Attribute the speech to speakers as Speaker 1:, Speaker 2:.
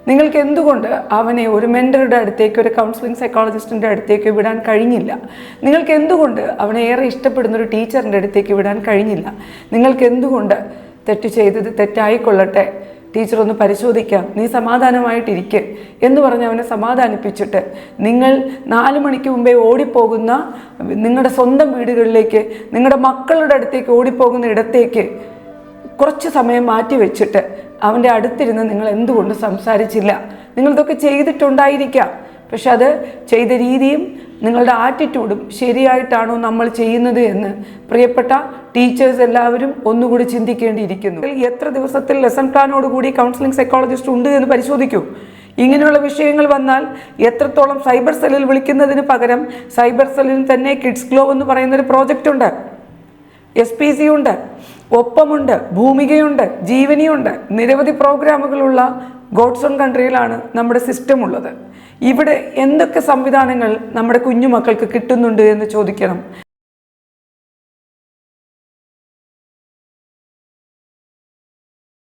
Speaker 1: നിങ്ങൾക്ക് എന്തുകൊണ്ട് അവനെ ഒരു മെൻറ്ററുടെ അടുത്തേക്ക്, ഒരു കൗൺസിലിംഗ് സൈക്കോളജിസ്റ്റിൻ്റെ അടുത്തേക്ക് വിടാൻ കഴിഞ്ഞില്ല? നിങ്ങൾക്ക് എന്തുകൊണ്ട് അവനെ ഏറെ ഇഷ്ടപ്പെടുന്ന ഒരു ടീച്ചറിൻ്റെ അടുത്തേക്ക് വിടാൻ കഴിഞ്ഞില്ല? നിങ്ങൾക്ക് എന്തുകൊണ്ട് തെറ്റ് ചെയ്തത് തെറ്റായിക്കൊള്ളട്ടെ, ടീച്ചർ ഒന്ന് പരിശോധിക്കാം, നീ സമാധാനമായിട്ടിരിക്കുക എന്ന് പറഞ്ഞ് അവനെ സമാധാനിപ്പിച്ചിട്ട് നിങ്ങൾ 4 മണിക്ക് മുമ്പേ ഓടിപ്പോകുന്ന നിങ്ങളുടെ സ്വന്തം വീടുകളിലേക്ക്, നിങ്ങളുടെ മക്കളുടെ അടുത്തേക്ക് ഓടിപ്പോകുന്ന ഇടത്തേക്ക് കുറച്ച് സമയം മാറ്റി വെച്ചിട്ട് അവൻ്റെ അടുത്തിരുന്ന് നിങ്ങൾ എന്തുകൊണ്ട് സംസാരിച്ചില്ല? നിങ്ങളിതൊക്കെ ചെയ്തിട്ടുണ്ടായിരിക്കാം, പക്ഷെ അത് ചെയ്ത രീതിയും നിങ്ങളുടെ ആറ്റിറ്റ്യൂഡും ശരിയായിട്ടാണോ നമ്മൾ ചെയ്യുന്നത് എന്ന് പ്രിയപ്പെട്ട ടീച്ചേഴ്സ് എല്ലാവരും ഒന്നുകൂടി ചിന്തിക്കേണ്ടിയിരിക്കുന്നു. എത്ര ദിവസത്തിൽ ലെസൺ പ്ലാനോടുകൂടി കൗൺസിലിംഗ് സൈക്കോളജിസ്റ്റ് ഉണ്ട് എന്ന് പരിശോധിക്കൂ. ഇങ്ങനെയുള്ള വിഷയങ്ങൾ വന്നാൽ എത്രത്തോളം സൈബർ സെല്ലിൽ വിളിക്കുന്നതിന് പകരം സൈബർ സെല്ലിൽ തന്നെ കിഡ്സ് ഗ്ലോ എന്ന് പറയുന്നൊരു പ്രോജക്റ്റ് ഉണ്ട്, SPC ഉണ്ട്, ഒപ്പമുണ്ട്, ഭൂമികയുണ്ട്, ജീവനിയുണ്ട്, നിരവധി പ്രോഗ്രാമുകളുള്ള ഗോഡ്സ് ഓൺ കൺട്രിയിലാണ് നമ്മുടെ സിസ്റ്റം ഉള്ളത്. ഇവിടെ എന്തൊക്കെ സംവിധാനങ്ങൾ നമ്മുടെ കുഞ്ഞുമക്കൾക്ക് കിട്ടുന്നുണ്ട് എന്ന് ചോദിക്കണം.